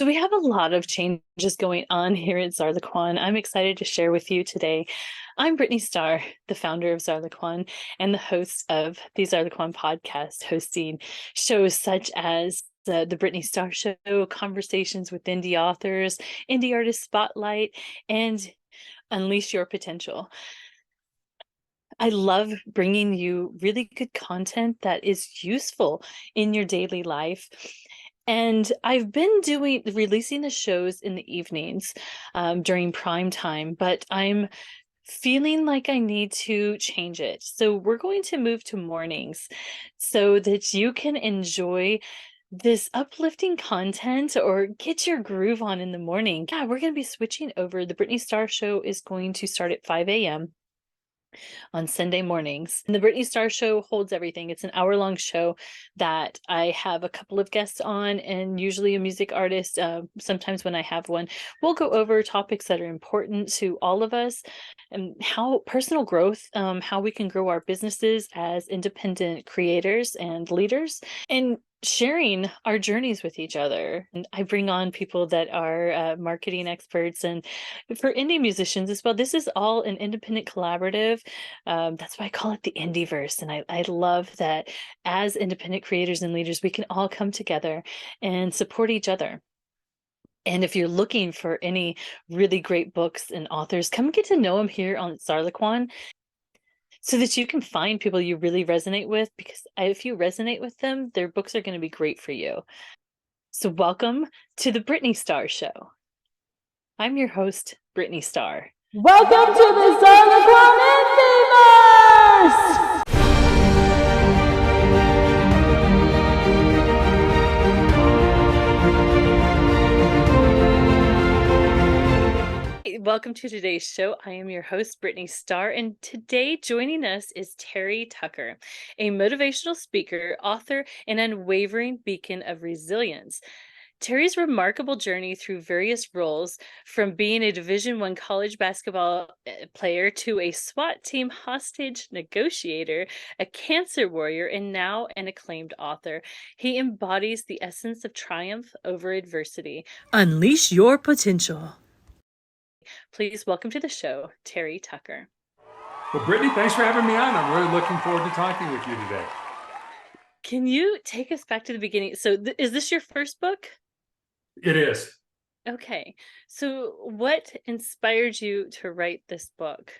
So we have a lot of changes going on here at Zarlequan. I'm excited to share with you today. I'm Brittani Starr, the founder of Zarlequan and the host of the Zarlequan podcast, hosting shows such as the Brittani Starr Show, conversations with indie authors, indie artist spotlight, and unleash your potential. I love bringing you really good content that is useful in your daily life. And I've been releasing the shows in the evenings during prime time, but I'm feeling like I need to change it. So we're going to move to mornings so that you can enjoy this uplifting content or get your groove on in the morning. Yeah, we're going to be switching over. The Brittani Starr Show is going to start at 5 a.m. on Sunday mornings. And the Brittani Starr Show holds everything. It's an hour-long show that I have a couple of guests on, and usually a music artist. Sometimes when I have one, we'll go over topics that are important to all of us, and how personal growth, how we can grow our businesses as independent creators and leaders, and sharing our journeys with each other. And I bring on people that are marketing experts, and for indie musicians as well. This is all an independent collaborative. That's why I call it the Indieverse. And I love that as independent creators and leaders, we can all come together and support each other. And if you're looking for any really great books and authors, come get to know them here on Zarlequan so that you can find people you really resonate with, because if you resonate with them, their books are going to be great for you. So welcome to the Brittani Starr Show. I'm your host, Brittani Starr. Welcome to the Zarlequan Indieverse! Welcome to today's show. I am your host, Brittani Starr, and today joining us is Terry Tucker, a motivational speaker, author, and unwavering beacon of resilience. Terry's remarkable journey through various roles, from being a Division I college basketball player to a SWAT Team Hostage Negotiator, a cancer warrior, and now an acclaimed author. He embodies the essence of triumph over adversity. Unleash your potential. Please welcome to the show, Terry Tucker. Well, Brittani, thanks for having me on. I'm really looking forward to talking with you today. Can you take us back to the beginning? So is this your first book? It is. Okay. So what inspired you to write this book?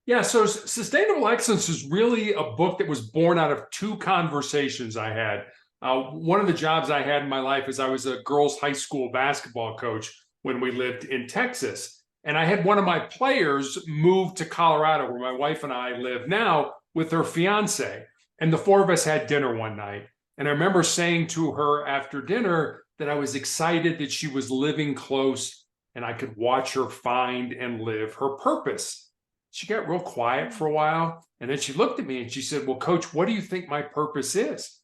Yeah, so Sustainable Excellence is really a book that was born out of two conversations I had. One of the jobs I had in my life is I was a girls' high school basketball coach when we lived in Texas. And I had one of my players move to Colorado, where my wife and I live now, with her fiance. And the four of us had dinner one night. And I remember saying to her after dinner that I was excited that she was living close and I could watch her find and live her purpose. She got real quiet for a while. And then she looked at me and she said, "Well, Coach, what do you think my purpose is?"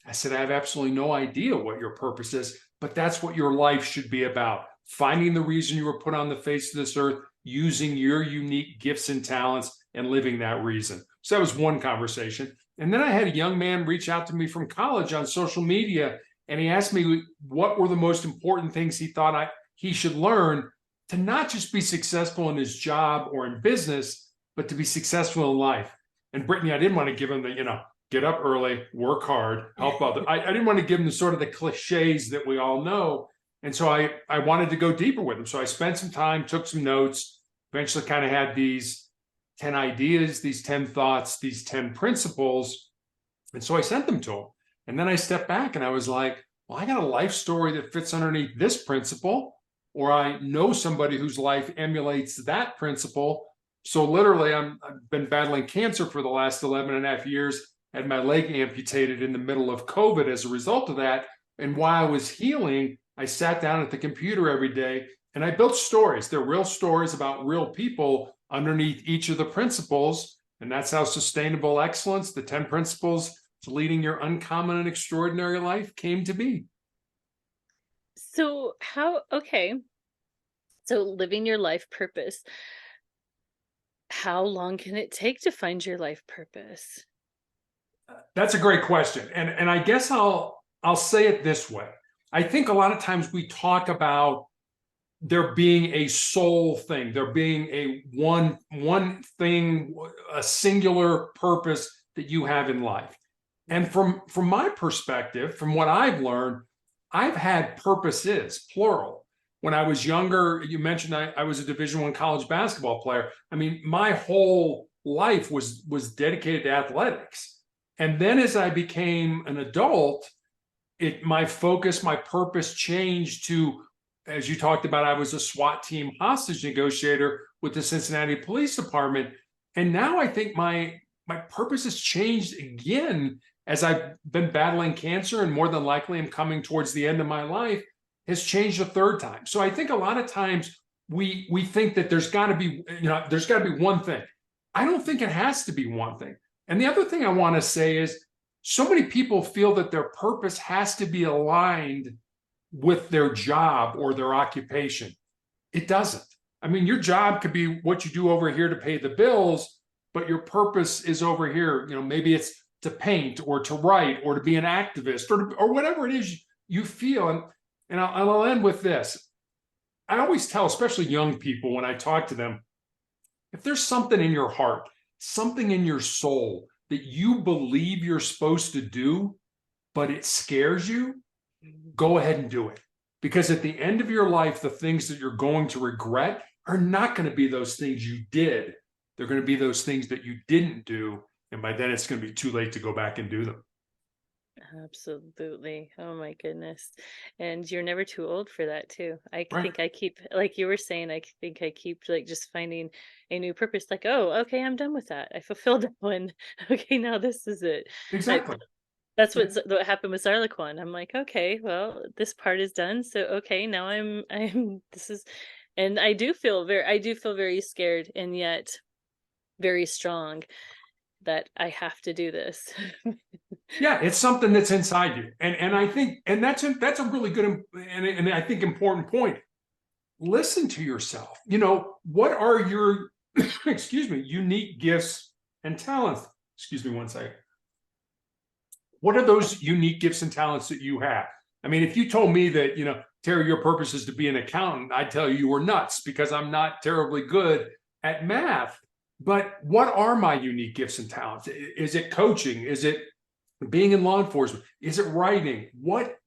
I said, "I have absolutely no idea what your purpose is, but that's what your life should be about. Finding the reason you were put on the face of this earth, using your unique gifts and talents, and living that reason." So that was one conversation. And then I had a young man reach out to me from college on social media, and he asked me what were the most important things he thought he should learn to not just be successful in his job or in business, but to be successful in life. And Brittani, I didn't want to give him the, get up early, work hard, help others. I didn't want to give him the sort of the cliches that we all know. And so I wanted to go deeper with him. So I spent some time, took some notes, eventually kind of had these 10 ideas, these 10 thoughts, these 10 principles. And so I sent them to him. And then I stepped back and I was like, well, I got a life story that fits underneath this principle, or I know somebody whose life emulates that principle. So literally, I've been battling cancer for the last 11 and a half years, had my leg amputated in the middle of COVID as a result of that. And while I was healing, I sat down at the computer every day and I built stories. They're real stories about real people underneath each of the principles. And that's how Sustainable Excellence, the 10 principles to leading your uncommon and extraordinary life, came to be. So so living your life purpose. How long can it take to find your life purpose? That's a great question. And I guess I'll say it this way. I think a lot of times we talk about there being a soul thing, there being a one thing, a singular purpose that you have in life. And from my perspective, from what I've learned, I've had purposes, plural. When I was younger, you mentioned I was a Division I college basketball player. I mean, my whole life was dedicated to athletics. And then as I became an adult, my focus, my purpose changed to, as you talked about, I was a SWAT Team Hostage Negotiator with the Cincinnati Police Department. And now I think my purpose has changed again as I've been battling cancer, and more than likely I'm coming towards the end of my life, has changed a third time. So I think a lot of times we think that there's got to be, there's got to be one thing. I don't think it has to be one thing. And the other thing I want to say is, so many people feel that their purpose has to be aligned with their job or their occupation. It doesn't. I mean, your job could be what you do over here to pay the bills, but your purpose is over here. Maybe it's to paint or to write or to be an activist or whatever it is you feel. And I'll end with this. I always tell, especially young people, when I talk to them, if there's something in your heart, something in your soul that you believe you're supposed to do, but it scares you, go ahead and do it. Because at the end of your life, the things that you're going to regret are not going to be those things you did. They're going to be those things that you didn't do. And by then it's going to be too late to go back and do them. Absolutely. Oh my goodness. And you're never too old for that too. I Right. think I keep, like you were saying, I think I keep like just finding a new purpose. Like, oh, okay, I'm done with that. I fulfilled that one. Okay, now this is it. Exactly. That's what happened with Zarlequan. I'm like, okay, well, this part is done. So okay, now this is, and I do feel very scared, and yet very strong that I have to do this. Yeah, it's something that's inside you. And I think, and that's a really good and I think important point. Listen to yourself. What are your excuse me, unique gifts and talents? Excuse me one second. What are those unique gifts and talents that you have? I mean, if you told me that, Terry, your purpose is to be an accountant, I'd tell you were nuts, because I'm not terribly good at math. But what are my unique gifts and talents? Is it coaching? Is it being in law enforcement? Is it writing? What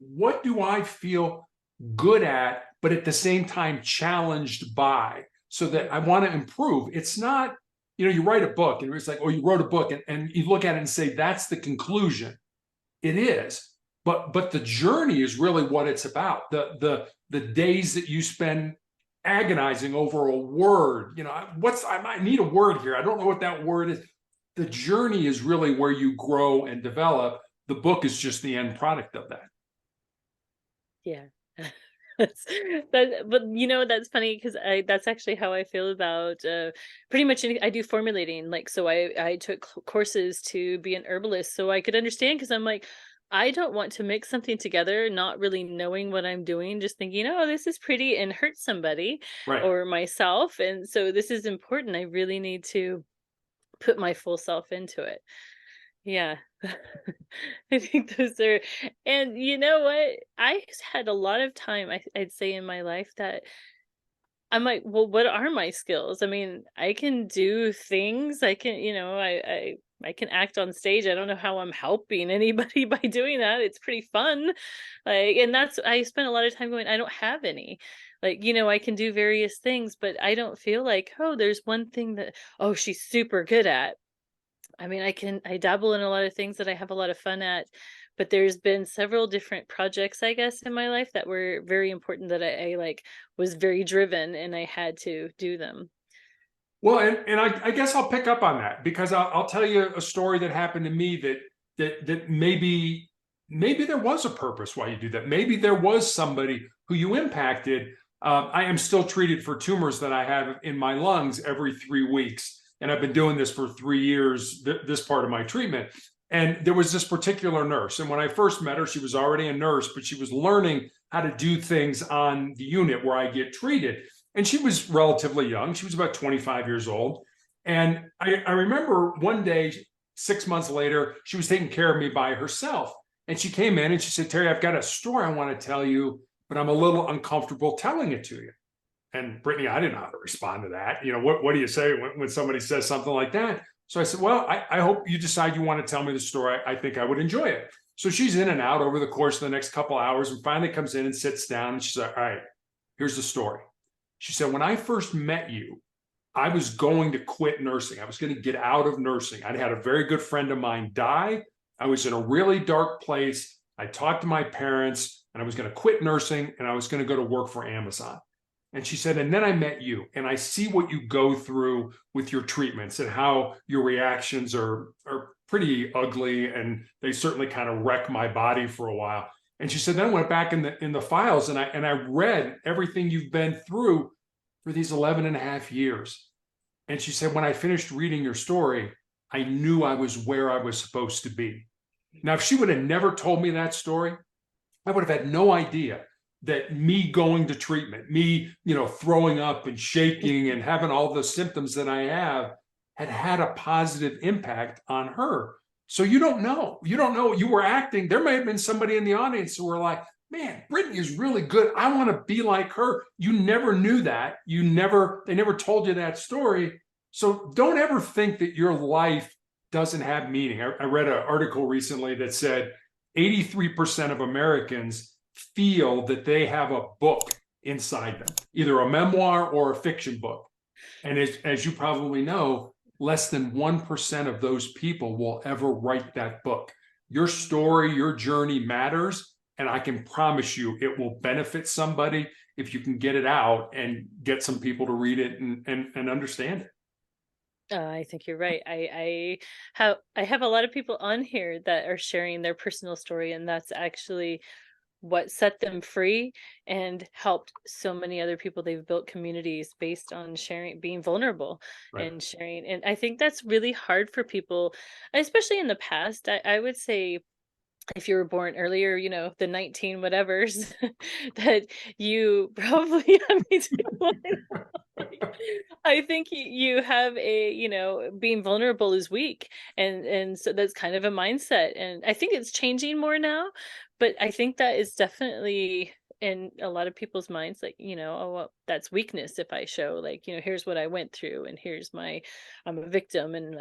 do I feel good at, but at the same time challenged by, so that I want to improve? It's not, you write a book and it's like, oh, you wrote a book, and you look at it and say, that's the conclusion. It is. But the journey is really what it's about. The days that you spend agonizing over a word. I might need a word here. I don't know what that word is. The journey is really where you grow and develop. The book is just the end product of that. Yeah. But that's funny, because that's actually how I feel about pretty much I do formulating. Like, so I took courses to be an herbalist so I could understand, because I'm like, I don't want to mix something together not really knowing what I'm doing, just thinking, oh, this is pretty, and hurt somebody Right. or myself. And so this is important. I really need to put my full self into it. Yeah. I think those are, and you know what? I had a lot of time, I'd say, in my life that I'm like, well, what are my skills? I mean, I can do things. I can, I can act on stage. I don't know how I'm helping anybody by doing that. It's pretty fun. Like, and I spent a lot of time going, I don't have any. Like, I can do various things, but I don't feel like, oh, there's one thing that, oh, she's super good at. I mean, I dabble in a lot of things that I have a lot of fun at, but there's been several different projects, I guess, in my life that were very important, that I like was very driven, and I had to do them. Well, and I guess I'll pick up on that, because I'll tell you a story that happened to me that maybe there was a purpose why you do that. Maybe there was somebody who you impacted. I am still treated for tumors that I have in my lungs every 3 weeks. And I've been doing this for 3 years, this part of my treatment. And there was this particular nurse. And when I first met her, she was already a nurse, but she was learning how to do things on the unit where I get treated. And she was relatively young. She was about 25 years old. And I remember one day, 6 months later, she was taking care of me by herself. And she came in and she said, Terry, I've got a story I want to tell you, but I'm a little uncomfortable telling it to you. And Brittany, I didn't know how to respond to that. What do you say when somebody says something like that? So I said, well, I hope you decide you want to tell me the story. I think I would enjoy it. So she's in and out over the course of the next couple hours and finally comes in and sits down. And she's like, all right, here's the story. She said, when I first met you, I was going to quit nursing. I was going to get out of nursing. I'd had a very good friend of mine die. I was in a really dark place. I talked to my parents and I was going to quit nursing and I was going to go to work for Amazon. And she said, and then I met you and I see what you go through with your treatments and how your reactions are pretty ugly. And they certainly kind of wreck my body for a while. And she said, then I went back in the files and I read everything you've been through for these 11 and a half years. And she said, when I finished reading your story, I knew I was where I was supposed to be. Now, if she would have never told me that story, I would have had no idea that me going to treatment, me, throwing up and shaking and having all the symptoms that I have had a positive impact on her. So you don't know. You were acting. There may have been somebody in the audience who were like, man, Brittany is really good. I want to be like her. You never knew that. They never told you that story. So don't ever think that your life doesn't have meaning. I read an article recently that said 83% of Americans feel that they have a book inside them, either a memoir or a fiction book. And as you probably know, less than 1% of those people will ever write that book. Your story, your journey matters. And I can promise you it will benefit somebody if you can get it out and get some people to read it and understand it. I think you're right. I have a lot of people on here that are sharing their personal story, and that's actually what set them free and helped so many other people. They've built communities based on sharing, being vulnerable, Right. and sharing. And I think that's really hard for people, especially in the past. I would say if you were born earlier, the 19 whatevers, that you probably, I think you have being vulnerable is weak. And so that's kind of a mindset. And I think it's changing more now, but I think that is definitely in a lot of people's minds, like, oh, well, that's weakness if I show, like, here's what I went through and I'm a victim, and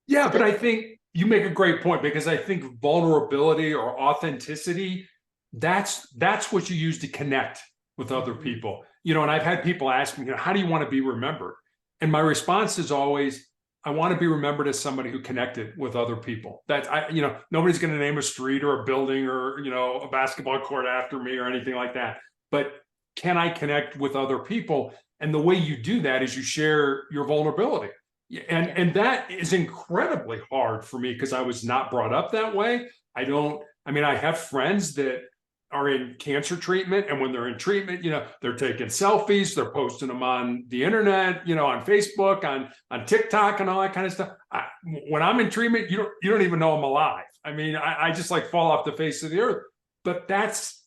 Yeah, but I think you make a great point, because I think vulnerability or authenticity, that's what you use to connect with other people. And I've had people ask me, how do you want to be remembered? And my response is always, I want to be remembered as somebody who connected with other people. Nobody's going to name a street or a building or, a basketball court after me or anything like that. But can I connect with other people? And the way you do that is you share your vulnerability. And that is incredibly hard for me because I was not brought up that way. I have friends that are in cancer treatment, and when they're in treatment, they're taking selfies, they're posting them on the internet, on Facebook, on TikTok and all that kind of stuff. When I'm in treatment, you don't even know I'm alive. I just like fall off the face of the earth. But that's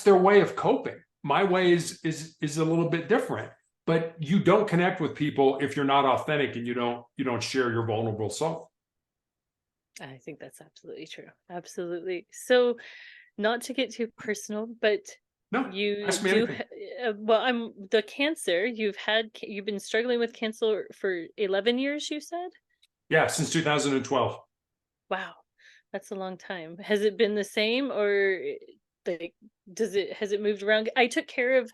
their way of coping. My way is a little bit different. But you don't connect with people if you're not authentic and you don't share your vulnerable self. I think that's absolutely true. Absolutely. So, not to get too personal, but No, you ask me do anything. I'm the cancer you've been struggling with cancer for 11 years, you said? Yeah, since 2012. Wow. That's a long time. Has it been the same, or like has it moved around? I took care of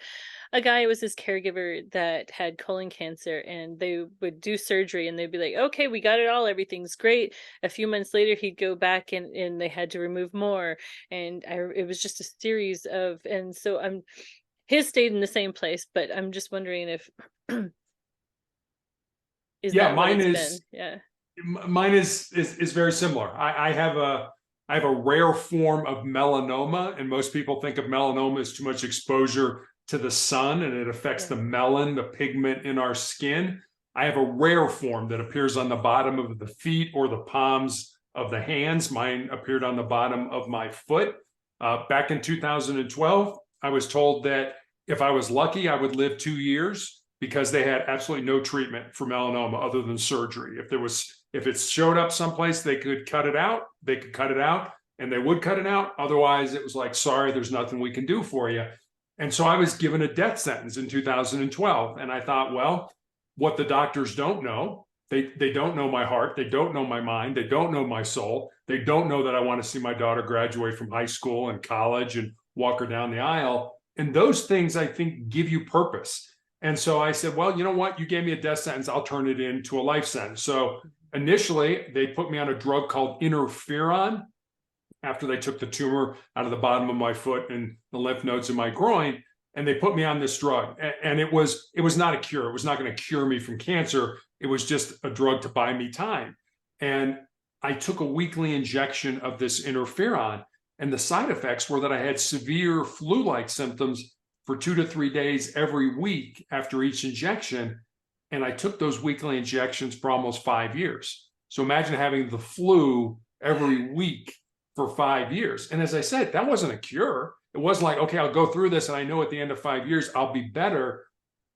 a guy. It was his caregiver that had colon cancer, and they would do surgery and they'd be like, okay, we got it all, everything's great. A few months later he'd go back and they had to remove more, and it was just a series of, and so his stayed in the same place, but I'm just wondering if is that what mine it's is been? Yeah. Mine is very similar. I have a rare form of melanoma, and most people think of melanoma as too much exposure to the sun, and it affects the melanin, the pigment in our skin. I have a rare form that appears on the bottom of the feet or the palms of the hands. Mine appeared on the bottom of my foot. Back in 2012, I was told that if I was lucky, I would live 2 years, because they had absolutely no treatment for melanoma other than surgery. If it showed up someplace, they could cut it out. and they would cut it out. Otherwise, it was like, sorry, there's nothing we can do for you. And so I was given a death sentence in 2012. And I thought, well, what the doctors don't know, they don't know my heart. They don't know my mind. They don't know my soul. They don't know that I want to see my daughter graduate from high school and college and walk her down the aisle. And those things, I think, give you purpose. And so I said, well, you know what? You gave me a death sentence. I'll turn it into a life sentence. So initially, they put me on a drug called interferon after they took the tumor out of the bottom of my foot and the lymph nodes in my groin. And they put me on this drug. And it was not a cure. It was not going to cure me from cancer. It was just a drug to buy me time. And I took a weekly injection of this interferon. And the side effects were that I had severe flu-like symptoms for 2 to 3 days every week after each injection. And I took those weekly injections for almost 5 years. So imagine having the flu every week for 5 years. And as I said, that wasn't a cure. It wasn't like, okay, I'll go through this and I know at the end of 5 years, I'll be better.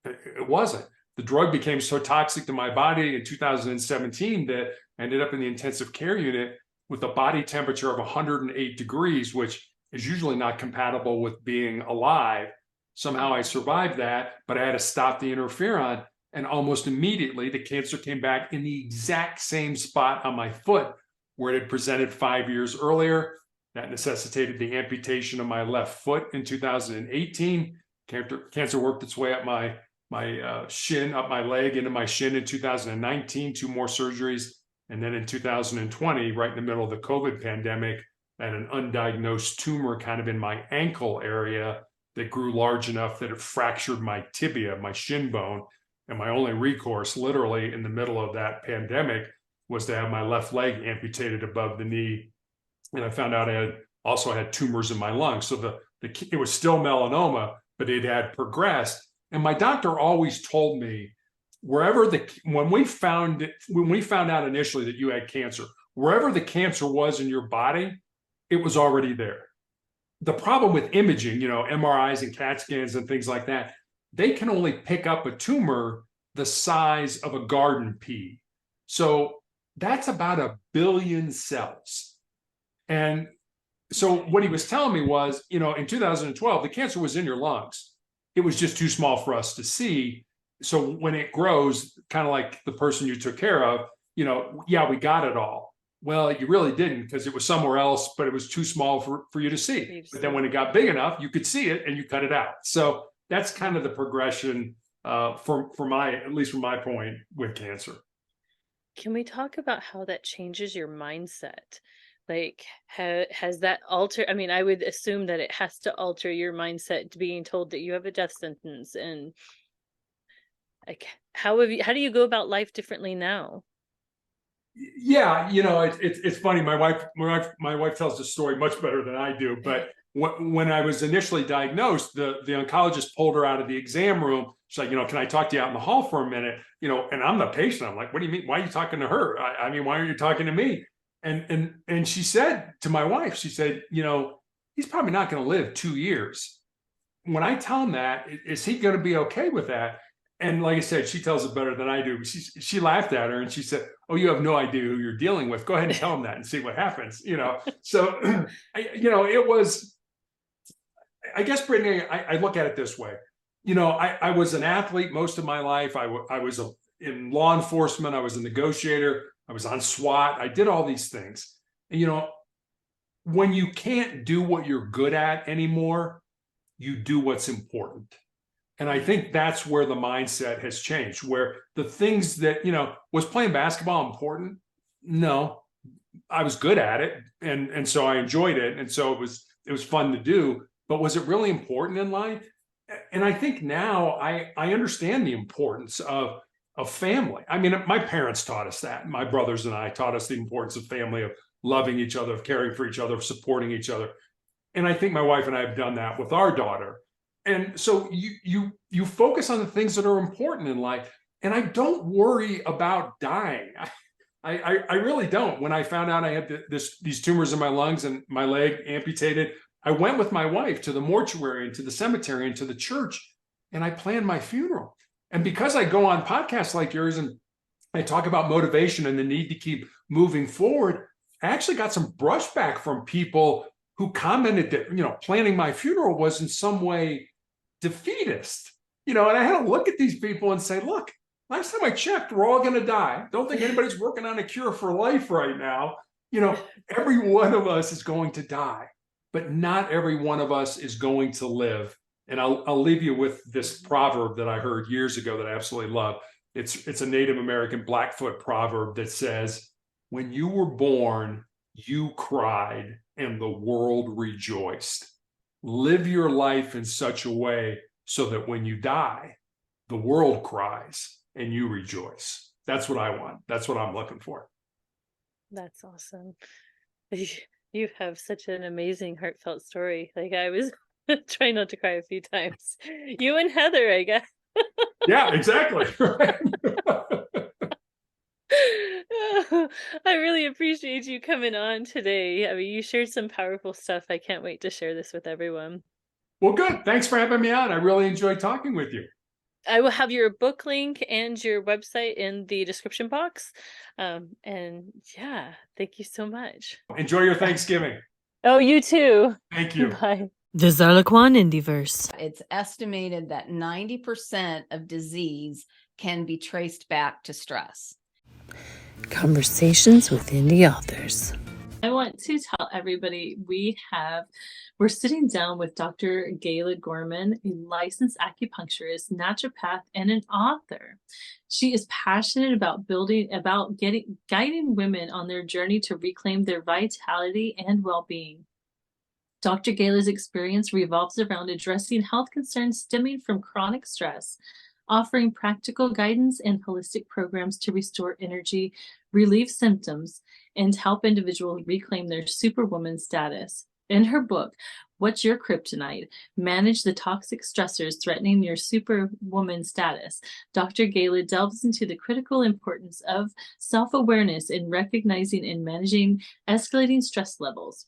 It wasn't. The drug became so toxic to my body in 2017 that I ended up in the intensive care unit with a body temperature of 108 degrees, which is usually not compatible with being alive. Somehow I survived that, but I had to stop the interferon. And almost immediately, the cancer came back in the exact same spot on my foot where it had presented 5 years earlier. That necessitated the amputation of my left foot in 2018. Cancer worked its way up my shin, up my leg, into my shin in 2019, 2 more surgeries. And then in 2020, right in the middle of the COVID pandemic, I had an undiagnosed tumor kind of in my ankle area that grew large enough that it fractured my tibia, my shin bone. And my only recourse, literally in the middle of that pandemic, was to have my left leg amputated above the knee. And I found out I also had tumors in my lungs. So it was still melanoma, but it had progressed. And my doctor always told me, when we found out initially that you had cancer, wherever the cancer was in your body, it was already there. The problem with imaging, MRIs and CAT scans and things like that, they can only pick up a tumor the size of a garden pea. So that's about 1 billion cells. And so what he was telling me was, in 2012, the cancer was in your lungs. It was just too small for us to see. So when it grows, kind of like the person you took care of, yeah, we got it all. Well, you really didn't, because it was somewhere else, but it was too small for you to see. But then when it got big enough, you could see it and you cut it out. So that's kind of the progression at least from my point with cancer. Can we talk about how that changes your mindset? Like, has that altered? I mean, I would assume that it has to alter your mindset to being told that you have a death sentence. And like, how do you go about life differently now? Yeah, it's funny. My wife tells the story much better than I do. But when I was initially diagnosed, the oncologist pulled her out of the exam room. She's like, can I talk to you out in the hall for a minute? And I'm the patient. I'm like, what do you mean? Why are you talking to her? I mean, why aren't you talking to me? And she said to my wife, she said, he's probably not going to live 2 years. When I tell him that, is he going to be okay with that? And like I said, she tells it better than I do. She laughed at her and she said, oh, you have no idea who you're dealing with. Go ahead and tell him that and see what happens. So, it was, I guess, Brittany, I look at it this way. I was an athlete most of my life. I was in law enforcement. I was a negotiator. I was on SWAT. I did all these things. And, when you can't do what you're good at anymore, you do what's important. And I think that's where the mindset has changed, where the things that, was playing basketball important? No, I was good at it. And so I enjoyed it. And so it was fun to do. But was it really important in life? And I think now I understand the importance of family. I mean, my parents taught us that. My brothers and I taught us the importance of family, of loving each other, of caring for each other, of supporting each other. And I think my wife and I have done that with our daughter. And so you focus on the things that are important in life. And I don't worry about dying. I really don't. When I found out I had these tumors in my lungs and my leg amputated, I went with my wife to the mortuary and to the cemetery and to the church, and I planned my funeral. And because I go on podcasts like yours and I talk about motivation and the need to keep moving forward, I actually got some brushback from people who commented that, planning my funeral was in some way defeatist. And I had to look at these people and say, look, last time I checked, we're all going to die. Don't think anybody's working on a cure for life right now. Every one of us is going to die, but not every one of us is going to live. And I'll leave you with this proverb that I heard years ago that I absolutely love. It's a Native American Blackfoot proverb that says, when you were born, you cried and the world rejoiced. Live your life in such a way so that when you die, the world cries and you rejoice. That's what I want. That's what I'm looking for. That's awesome. You have such an amazing heartfelt story. Like, I was trying not to cry a few times. You and Heather, I guess. Yeah, exactly. I really appreciate you coming on today. I mean, you shared some powerful stuff. I can't wait to share this with everyone. Well, good. Thanks for having me on. I really enjoyed talking with you. I will have your book link and your website in the description box. And yeah, thank you so much. Enjoy your Thanksgiving. Oh, you too. Thank you. Bye. The Zarlequan Indieverse. It's estimated that 90% of disease can be traced back to stress. Conversations with indie authors. I want to tell everybody we're sitting down with Dr. Gala Gorman, a licensed acupuncturist, naturopath, and an author. She is passionate about guiding women on their journey to reclaim their vitality and well-being. Dr. Gala's experience revolves around addressing health concerns stemming from chronic stress, offering practical guidance and holistic programs to restore energy, relieve symptoms, and help individuals reclaim their superwoman status. In her book, What's Your Kryptonite? Manage the Toxic Stressors Threatening Your Superwoman Status, Dr. Gala delves into the critical importance of self-awareness in recognizing and managing escalating stress levels.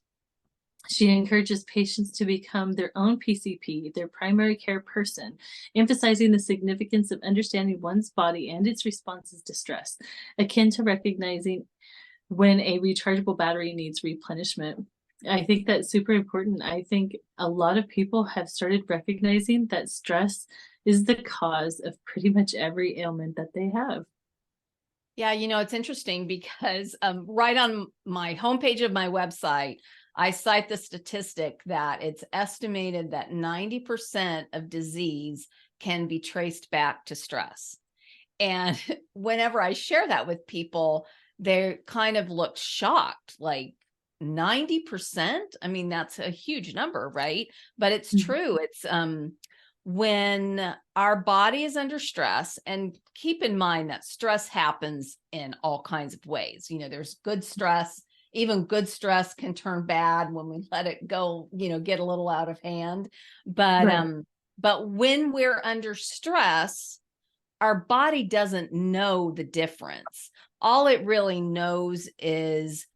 She encourages patients to become their own PCP, their primary care person, emphasizing the significance of understanding one's body and its responses to stress, akin to recognizing when a rechargeable battery needs replenishment. I think that's super important. I think a lot of people have started recognizing that stress is the cause of pretty much every ailment that they have. Yeah, it's interesting because right on my homepage of my website, I cite the statistic that it's estimated that 90% of disease can be traced back to stress. And whenever I share that with people, they kind of look shocked, like 90%? I mean, that's a huge number, right? But it's true. It's when our body is under stress, and keep in mind that stress happens in all kinds of ways. There's good stress. Even good stress can turn bad when we let it go, get a little out of hand. But Right. But when we're under stress, our body doesn't know the difference. All it really knows is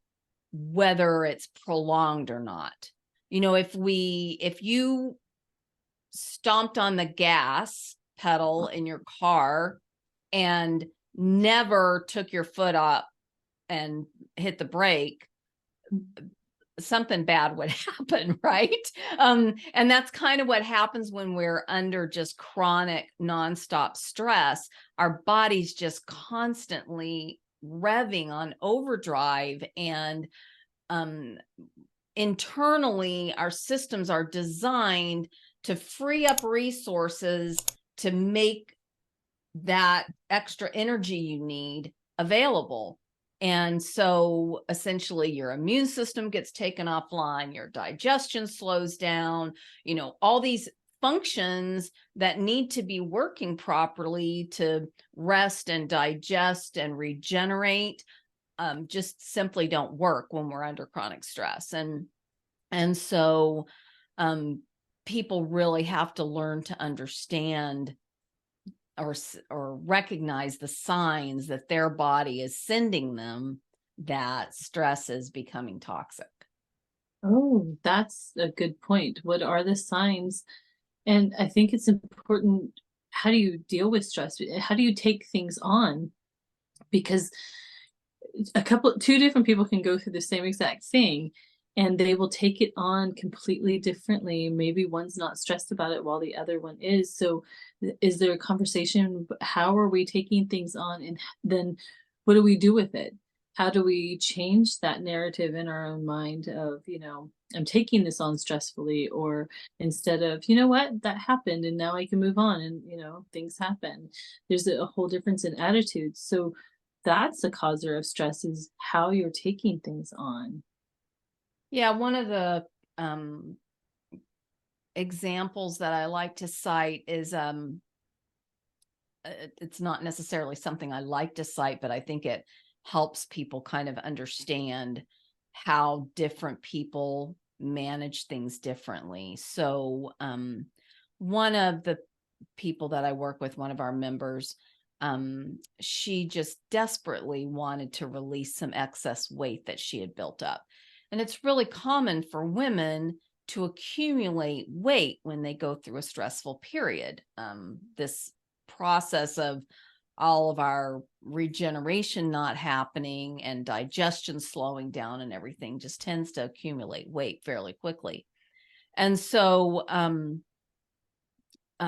whether it's prolonged or not. If you stomped on the gas pedal in your car and never took your foot up and hit the brake, something bad would happen, right? And that's kind of what happens when we're under just chronic nonstop stress. Our body's just constantly revving on overdrive, and internally our systems are designed to free up resources to make that extra energy you need available. And so essentially your immune system gets taken offline, your digestion slows down, all these functions that need to be working properly to rest and digest and regenerate just simply don't work when we're under chronic stress. And so people really have to learn to understand or recognize the signs that their body is sending them that stress is becoming toxic. Oh, that's a good point. What are the signs? And I think it's important. How do you deal with stress? How do you take things on? Because two different people can go through the same exact thing, and they will take it on completely differently. Maybe one's not stressed about it while the other one is. So is there a conversation? How are we taking things on? And then what do we do with it? How do we change that narrative in our own mind of, I'm taking this on stressfully, or instead of, you know what, that happened and now I can move on, and, things happen. There's a whole difference in attitudes. So that's the causer of stress, is how you're taking things on. Yeah, one of the examples that I like to cite is it's not necessarily something I like to cite, but I think it helps people kind of understand how different people manage things differently. So one of the people that I work with, one of our members, she just desperately wanted to release some excess weight that she had built up. And it's really common for women to accumulate weight when they go through a stressful period. This process of all of our regeneration not happening and digestion slowing down and everything just tends to accumulate weight fairly quickly. And so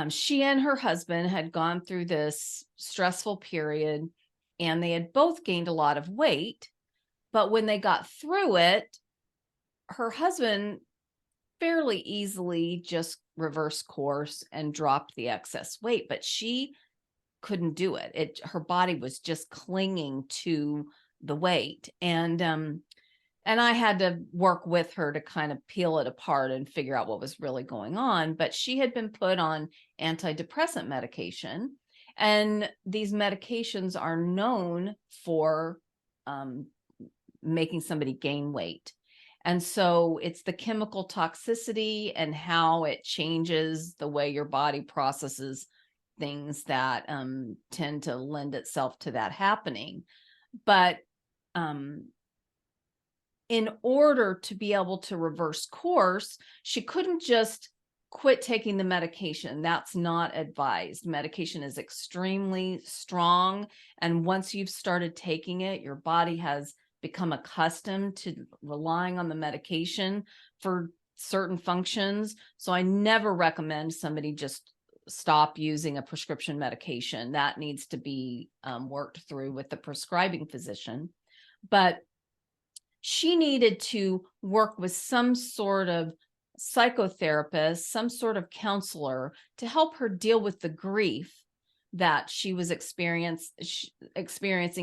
she and her husband had gone through this stressful period, and they had both gained a lot of weight. But when they got through it, her husband fairly easily just reversed course and dropped the excess weight, but she couldn't do it. Her body was just clinging to the weight. And I had to work with her to kind of peel it apart and figure out what was really going on. But she had been put on antidepressant medication, and these medications are known for making somebody gain weight. And so it's the chemical toxicity and how it changes the way your body processes things that tend to lend itself to that happening. But in order to be able to reverse course, she couldn't just quit taking the medication. That's not advised. Medication is extremely strong. And once you've started taking it, your body has become accustomed to relying on the medication for certain functions. So I never recommend somebody just stop using a prescription medication. That needs to be worked through with the prescribing physician. But she needed to work with some sort of psychotherapist, some sort of counselor to help her deal with the grief that she was experiencing.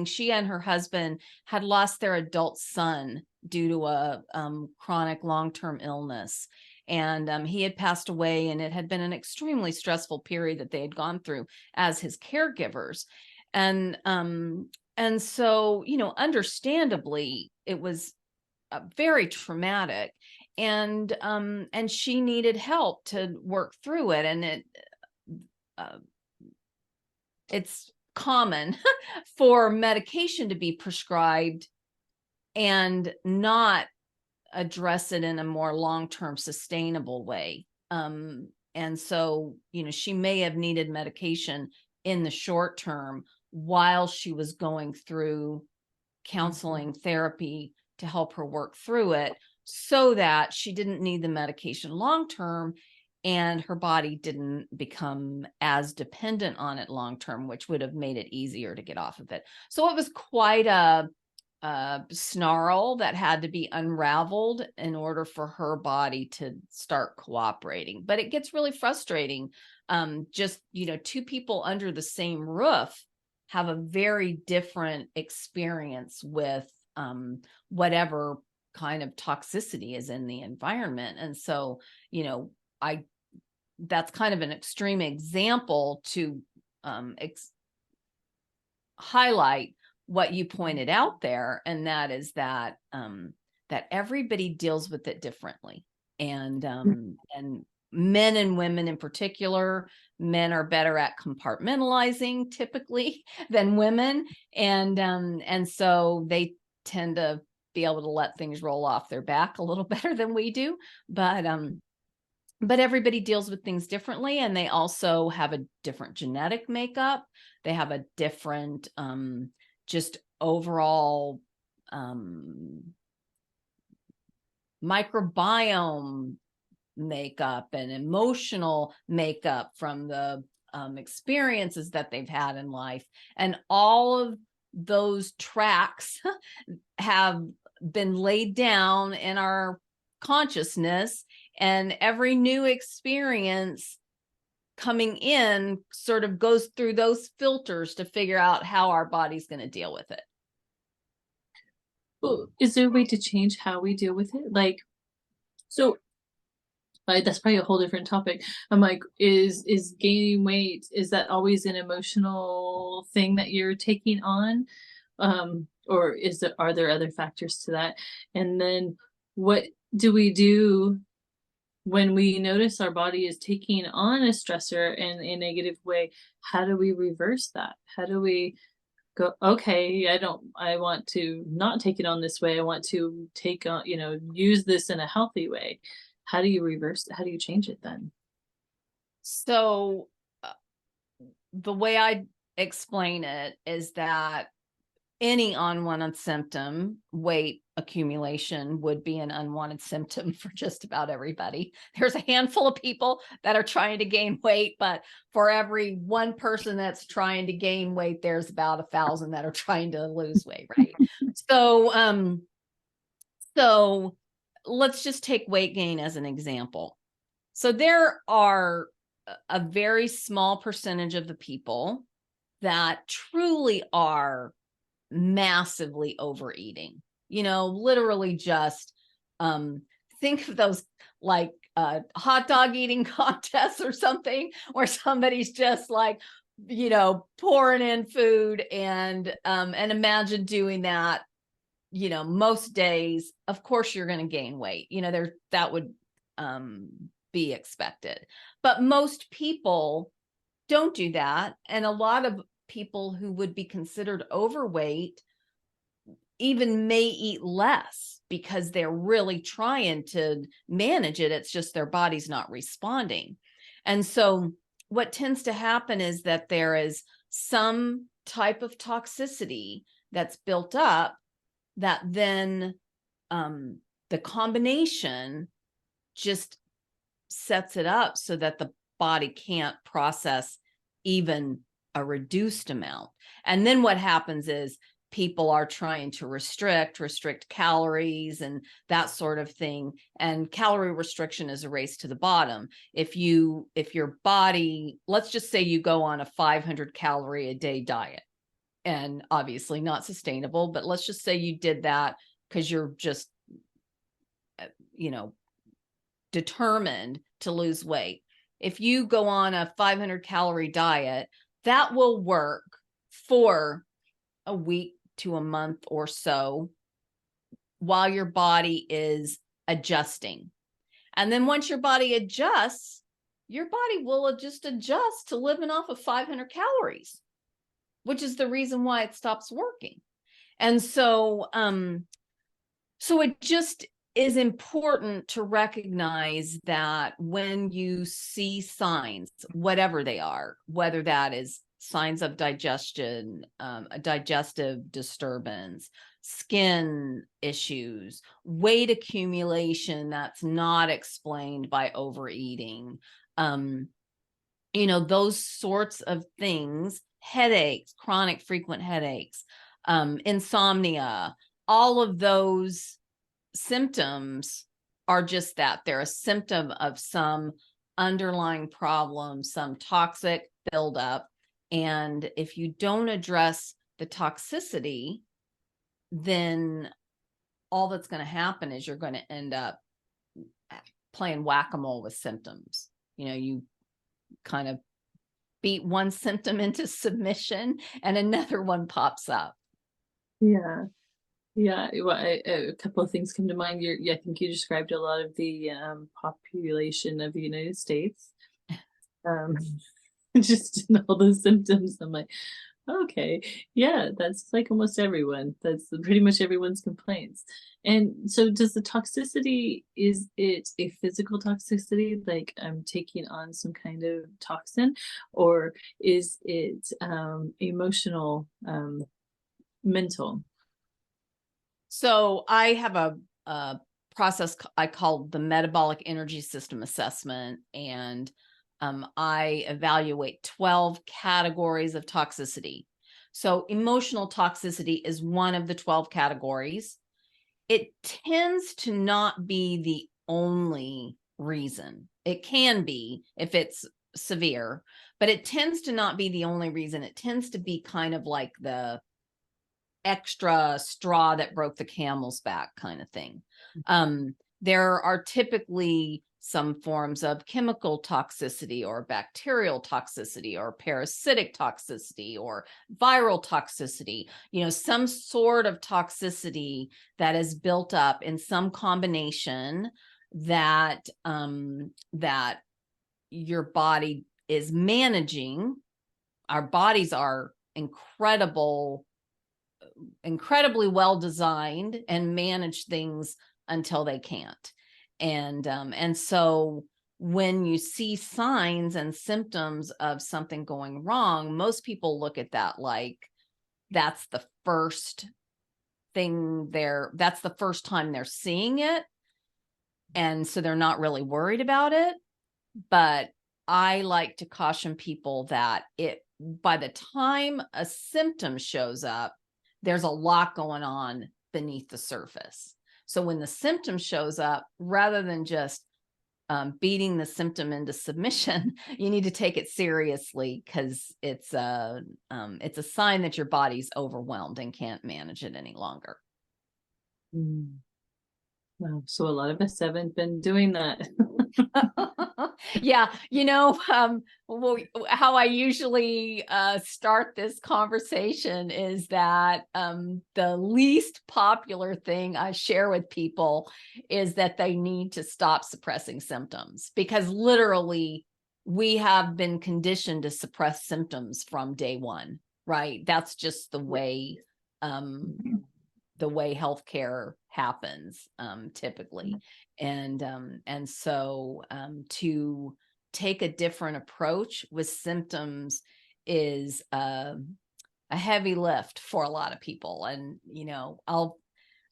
She and her husband had lost their adult son due to a chronic long-term illness. And he had passed away, and it had been an extremely stressful period that they had gone through as his caregivers. And so, understandably, it was very traumatic, and she needed help to work through it. And it's common for medication to be prescribed and not address it in a more long-term sustainable way. And so, she may have needed medication in the short term while she was going through counseling therapy to help her work through it, so that she didn't need the medication long-term and her body didn't become as dependent on it long-term, which would have made it easier to get off of it. So it was quite a snarl that had to be unraveled in order for her body to start cooperating. But it gets really frustrating. Just, two people under the same roof have a very different experience with whatever kind of toxicity is in the environment. And so, that's kind of an extreme example to highlight what you pointed out there, and that is that that everybody deals with it differently, and men and women in particular. Men are better at compartmentalizing typically than women, and so they tend to be able to let things roll off their back a little better than we do. But everybody deals with things differently, and they also have a different genetic makeup. They have a different just overall microbiome makeup and emotional makeup from the experiences that they've had in life. And all of those tracks have been laid down in our consciousness, and every new experience coming in sort of goes through those filters to figure out how our body's going to deal with it. Well, is there a way to change how we deal with it? Like, so that's probably a whole different topic. I'm like, is gaining weight, is that always an emotional thing that you're taking on? Or are there other factors to that? And then what do we do when we notice our body is taking on a stressor in a negative way? How do we reverse that? How do we go, okay, I want to not take it on this way. I want to take on, use this in a healthy way. How do you reverse it? How do you change it then? So the way I explain it is that any unwanted symptom, weight accumulation, would be an unwanted symptom for just about everybody. There's a handful of people that are trying to gain weight, but for every one person that's trying to gain weight, there's about 1,000 that are trying to lose weight, right? So let's just take weight gain as an example. So there are a very small percentage of the people that truly are massively overeating, literally just think of those like hot dog eating contests or something, where somebody's just like, pouring in food, and imagine doing that, most days. Of course you're going to gain weight, that would be expected, but most people don't do that. And a lot of people who would be considered overweight even may eat less because they're really trying to manage it. It's just their body's not responding. And so what tends to happen is that there is some type of toxicity that's built up that then the combination just sets it up so that the body can't process even a reduced amount. And then what happens is people are trying to restrict calories and that sort of thing. And calorie restriction is a race to the bottom. If your body, let's just say you go on a 500 calorie a day diet, and obviously not sustainable, but let's just say you did that because you're just, determined to lose weight. If you go on a 500 calorie diet, that will work for a week to a month or so while your body is adjusting. And then once your body adjusts, your body will just adjust to living off of 500 calories, which is the reason why it stops working. And so, so it just is important to recognize that when you see signs, whatever they are, whether that is signs of digestion, a digestive disturbance, skin issues, weight accumulation that's not explained by overeating, those sorts of things, headaches, chronic frequent headaches, insomnia, all of those symptoms are just that. They're a symptom of some underlying problem, some toxic buildup. And if you don't address the toxicity, then all that's going to happen is you're going to end up playing whack-a-mole with symptoms. You kind of beat one symptom into submission and another one pops up. Yeah. Yeah, well, a couple of things come to mind. I think you described a lot of the population of the United States. Just in all those symptoms, I'm like, okay, yeah, that's like almost everyone. That's pretty much everyone's complaints. And so does the toxicity, is it a physical toxicity, like I'm taking on some kind of toxin, or is it emotional, mental? So I have a process I call the metabolic energy system assessment, and I evaluate 12 categories of toxicity. So emotional toxicity is one of the 12 categories. It tends to not be the only reason. It can be if it's severe, but it tends to not be the only reason. It tends to be kind of like the extra straw that broke the camel's back kind of thing. There are typically some forms of chemical toxicity or bacterial toxicity or parasitic toxicity or viral toxicity, some sort of toxicity that is built up in some combination that that your body is managing. Our bodies are incredibly well designed and manage things until they can't. And so when you see signs and symptoms of something going wrong, most people look at that like that's the first time they're seeing it. And so they're not really worried about it. But I like to caution people that by the time a symptom shows up, there's a lot going on beneath the surface. So when the symptom shows up, rather than just beating the symptom into submission, you need to take it seriously, because it's a sign that your body's overwhelmed and can't manage it any longer. Wow. So a lot of us haven't been doing that. Yeah. How I usually start this conversation is that the least popular thing I share with people is that they need to stop suppressing symptoms, because literally we have been conditioned to suppress symptoms from day one, right? That's just the way healthcare happens, typically. And so to take a different approach with symptoms is a heavy lift for a lot of people. And,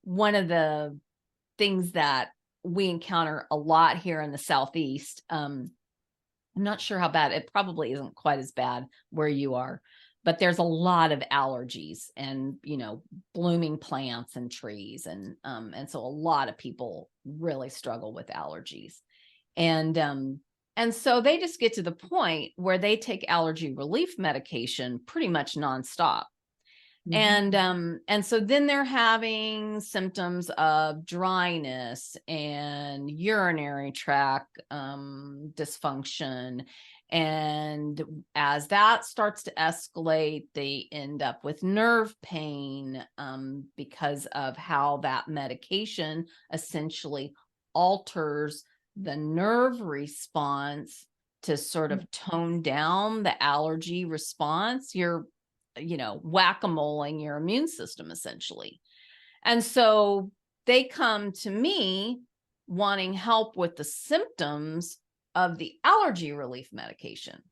one of the things that we encounter a lot here in the Southeast, I'm not sure how bad, it probably isn't quite as bad where you are, but there's a lot of allergies and, blooming plants and trees. And so a lot of people really struggle with allergies. And so they just get to the point where they take allergy relief medication pretty much nonstop. And so then they're having symptoms of dryness and urinary tract dysfunction. And as that starts to escalate, they end up with nerve pain because of how that medication essentially alters the nerve response to sort of tone down the allergy response. You're whack-a-moling your immune system essentially. And so they come to me wanting help with the symptoms of the allergy relief medication,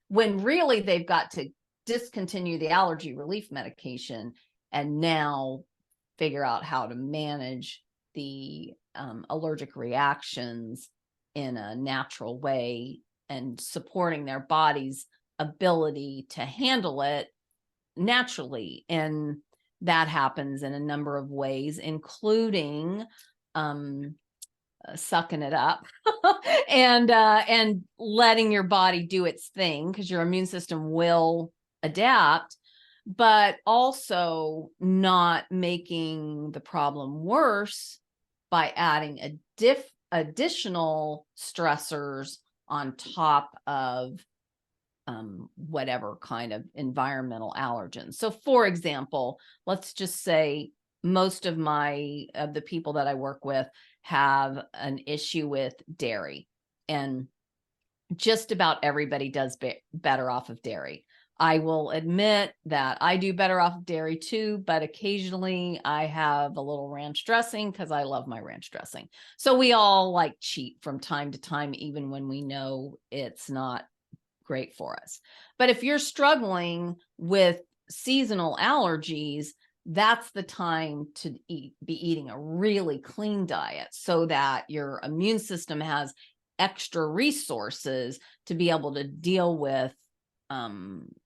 when really they've got to discontinue the allergy relief medication and now figure out how to manage the allergic reactions in a natural way and supporting their body's ability to handle it naturally. And that happens in a number of ways, including sucking it up and letting your body do its thing, because your immune system will adapt, but also not making the problem worse by adding additional stressors on top of whatever kind of environmental allergens. So for example, let's just say most of the people that I work with have an issue with dairy, and just about everybody does better off of dairy. I will admit that I do better off of dairy too, but occasionally I have a little ranch dressing because I love my ranch dressing. So we all cheat from time to time, even when we know it's not great for us. But if you're struggling with seasonal allergies, that's the time to be eating a really clean diet so that your immune system has extra resources to be able to deal with a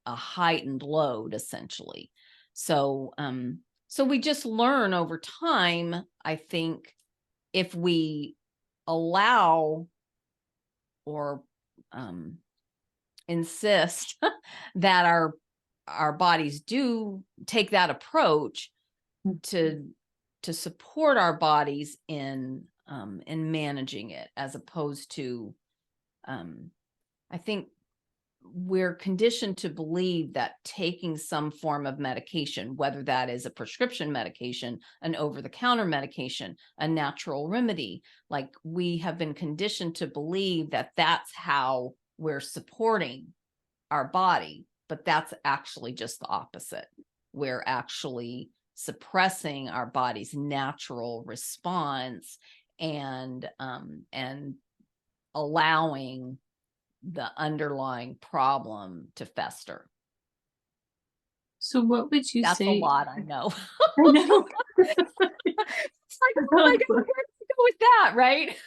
heightened load, essentially. So we just learn over time, I think, if we allow or insist that our bodies do take that approach to support our bodies in managing it, as opposed to I think we're conditioned to believe that taking some form of medication, whether that is a prescription medication, an over-the-counter medication, a natural remedy, like we have been conditioned to believe that that's how we're supporting our body, but that's actually just the opposite. We're actually suppressing our body's natural response and allowing the underlying problem to fester. So what would you That's say? a lot, I know. I know. It's like, oh my God, where did you go with that, right?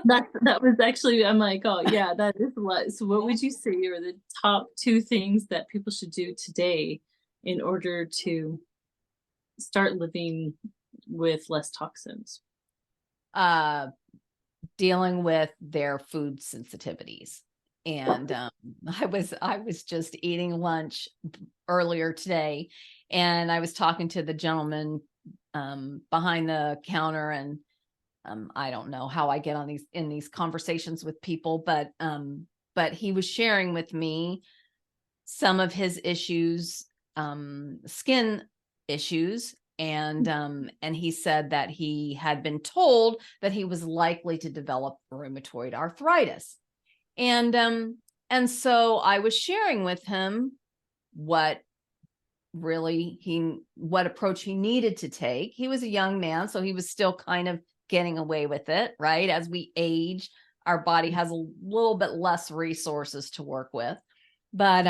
That was actually, I'm like, oh yeah, that is a lot. So what would you say are the top 2 things that people should do today in order to start living with less toxins? Dealing with their food sensitivities. And I was just eating lunch earlier today, and I was talking to the gentleman behind the counter, and I don't know how I get on these conversations with people, but he was sharing with me some of his issues, skin issues, and he said that he had been told that he was likely to develop rheumatoid arthritis. And so I was sharing with him what approach he needed to take. He was a young man, so he was still kind of getting away with it, right? As we age, our body has a little bit less resources to work with. But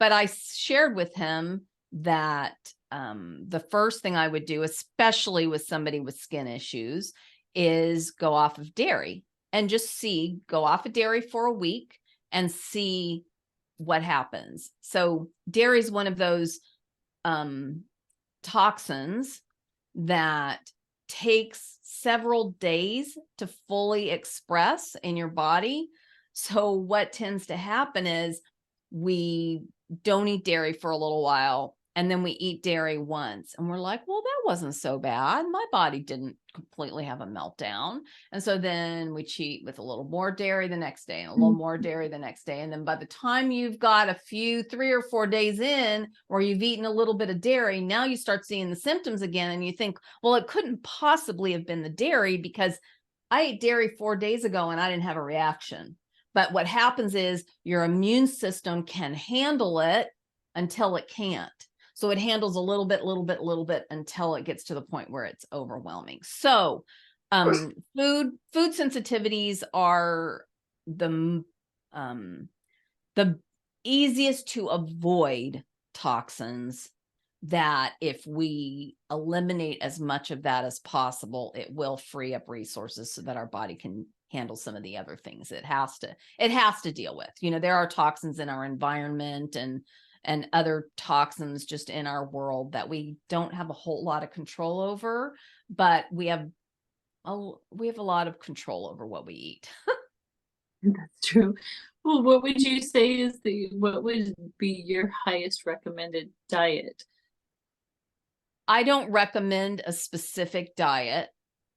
I shared with him that the first thing I would do, especially with somebody with skin issues, is go off of dairy and just go off of dairy for a week and see what happens. So dairy is one of those toxins that takes several days to fully express in your body. So what tends to happen is we don't eat dairy for a little while, and then we eat dairy once, and we're like, well, that wasn't so bad. My body didn't completely have a meltdown. And so then we cheat with a little more dairy the next day and a little more dairy the next day. And then by the time you've got 3 or 4 days in where you've eaten a little bit of dairy, now you start seeing the symptoms again, and you think, well, it couldn't possibly have been the dairy because I ate dairy 4 days ago and I didn't have a reaction. But what happens is your immune system can handle it until it can't. So it handles a little bit until it gets to the point where it's overwhelming. So food sensitivities are the easiest to avoid toxins that if we eliminate as much of that as possible, it will free up resources so that our body can handle some of the other things it has to deal with. You know, there are toxins in our environment and other toxins just in our world that we don't have a whole lot of control over, but we have a lot of control over what we eat. That's true. Well, what would you say what would be your highest recommended diet? I don't recommend a specific diet.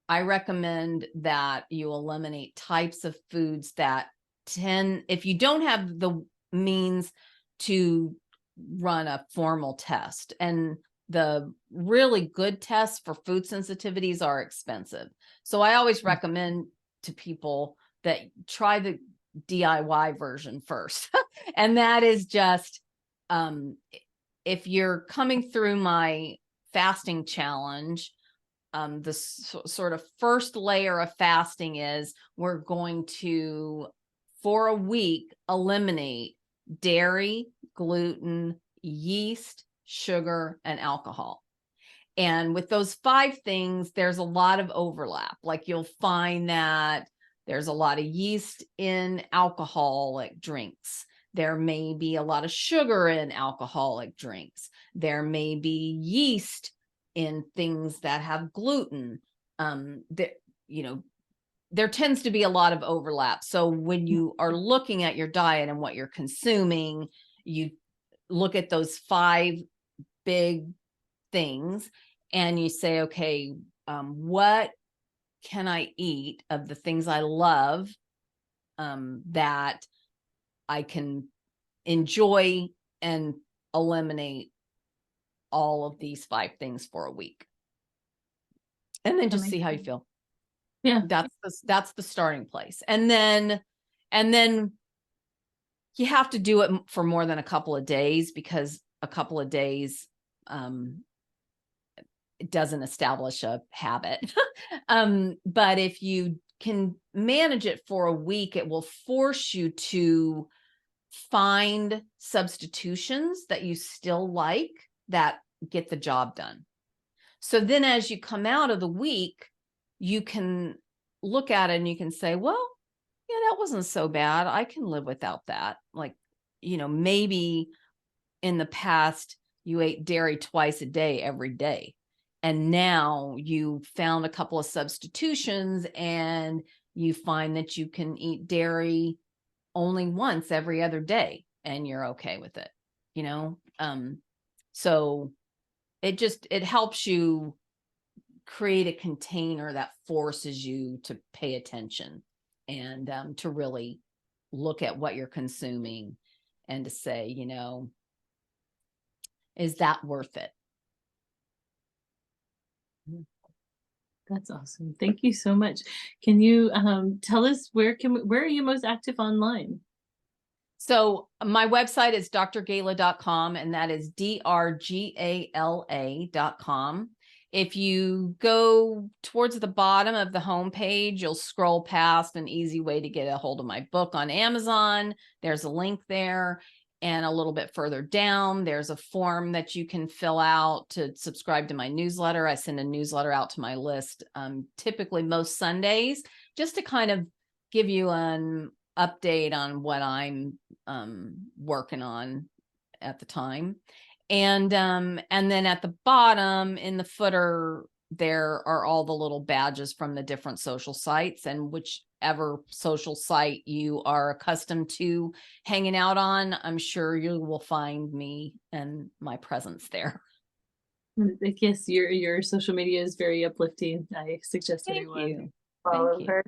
I recommend that you eliminate types of foods that if you don't have the means to run a formal test, and the really good tests for food sensitivities are expensive. So I always recommend to people that try the DIY version first. And that is just, if you're coming through my fasting challenge, the sort of first layer of fasting is we're going to, for a week, eliminate dairy, gluten, yeast, sugar, and alcohol. And with those 5 things, there's a lot of overlap. Like you'll find that there's a lot of yeast in alcoholic drinks. There may be a lot of sugar in alcoholic drinks. There may be yeast in things that have gluten. There tends to be a lot of overlap. So when you are looking at your diet and what you're consuming, you look at those 5 big things and you say, okay, what can I eat of the things I love that I can enjoy and eliminate all of these 5 things for a week. And then just see how you feel. Yeah. That's the starting place. And then you have to do it for more than a couple of days, because a couple of days it doesn't establish a habit. But if you can manage it for a week, it will force you to find substitutions that you still like that get the job done. So then as you come out of the week, you can look at it and you can say, well, yeah, that wasn't so bad. I can live without that. Like, maybe in the past you ate dairy twice a day, every day. And now you found a couple of substitutions and you find that you can eat dairy only once every other day and you're okay with it, so it helps you create a container that forces you to pay attention and to really look at what you're consuming and to say, is that worth it? That's awesome. Thank you so much. Can you tell us where are you most active online? So my website is drgala.com, and that is drgala.com. If you go towards the bottom of the homepage, you'll scroll past an easy way to get a hold of my book on Amazon. There's a link there. And a little bit further down, there's a form that you can fill out to subscribe to my newsletter. I send a newsletter out to my list, typically most Sundays, just to kind of give you an update on what I'm working on at the time. And then at the bottom in the footer, there are all the little badges from the different social sites, and whichever social site you are accustomed to hanging out on, I'm sure you will find me and my presence there. I guess your social media is very uplifting. I suggest everyone follow her.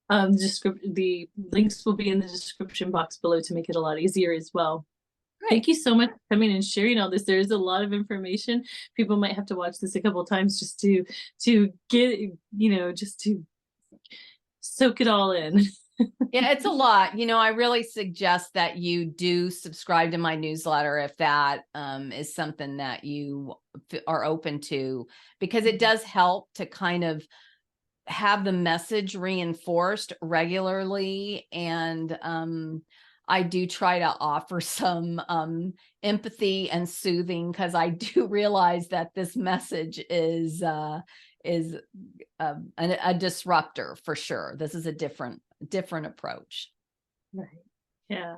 The links will be in the description box below to make it a lot easier as well. Right. Thank you so much for coming and sharing all this. There's a lot of information. People might have to watch this a couple of times just to get, just to soak it all in. Yeah, it's a lot. I really suggest that you do subscribe to my newsletter if that is something that you are open to, because it does help to kind of have the message reinforced regularly. And I do try to offer some empathy and soothing, because I do realize that this message is a disruptor for sure. This is a different approach. Right. Yeah.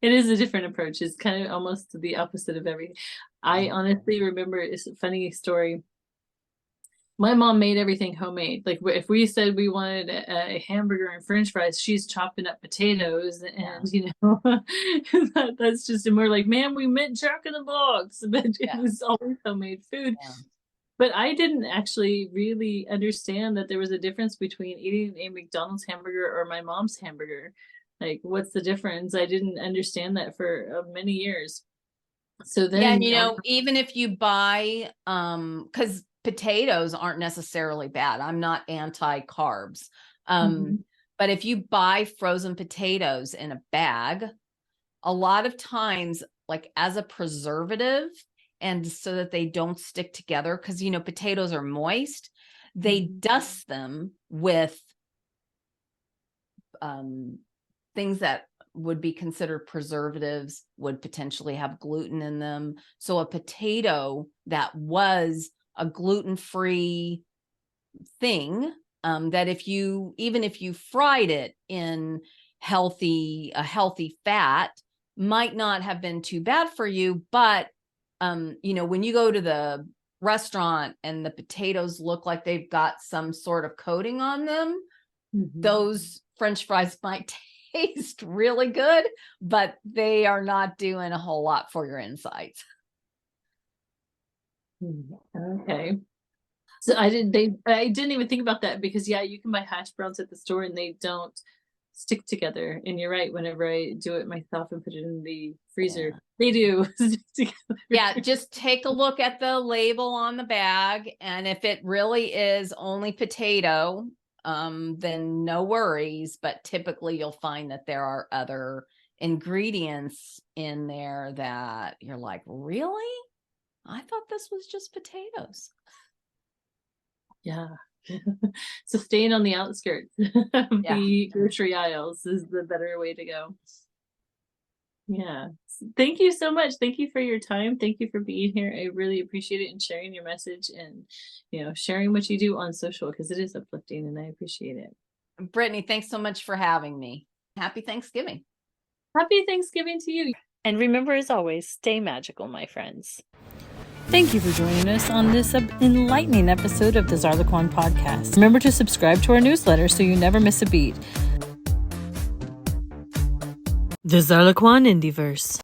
It is a different approach. It's kind of almost the opposite of everything. I honestly remember, it's a funny story. My mom made everything homemade. Like if we said we wanted a hamburger and French fries, she's chopping up potatoes, and that's just, and we're like, man, we meant Jack in the Box, but it was always homemade food. Yeah. But I didn't actually really understand that there was a difference between eating a McDonald's hamburger or my mom's hamburger. Like, what's the difference? I didn't understand that for many years. So then, even if you buy, because potatoes aren't necessarily bad. I'm not anti-carbs. But if you buy frozen potatoes in a bag, a lot of times, like as a preservative, and so that they don't stick together, because, potatoes are moist, they dust them with things that would be considered preservatives, would potentially have gluten in them. So a potato that was a gluten-free thing, that even if you fried it in a healthy fat, might not have been too bad for you. But when you go to the restaurant and the potatoes look like they've got some sort of coating on them, those French fries might taste really good, but they are not doing a whole lot for your insides. Okay. So I didn't even think about that, because you can buy hash browns at the store and they don't stick together. And you're right, whenever I do it myself and put it in the freezer, they do stick together. Yeah, just take a look at the label on the bag, and if it really is only potato, then no worries. But typically you'll find that there are other ingredients in there that you're like, really? I thought this was just potatoes. Yeah. So staying on the outskirts of the grocery aisles is the better way to go. Yeah. Thank you so much. Thank you for your time. Thank you for being here. I really appreciate it, and sharing your message, and sharing what you do on social, because it is uplifting and I appreciate it. Brittani, thanks so much for having me. Happy Thanksgiving. Happy Thanksgiving to you. And remember, as always, stay magical, my friends. Thank you for joining us on this enlightening episode of the Zarlequan podcast. Remember to subscribe to our newsletter so you never miss a beat. The Zarlequan Indieverse.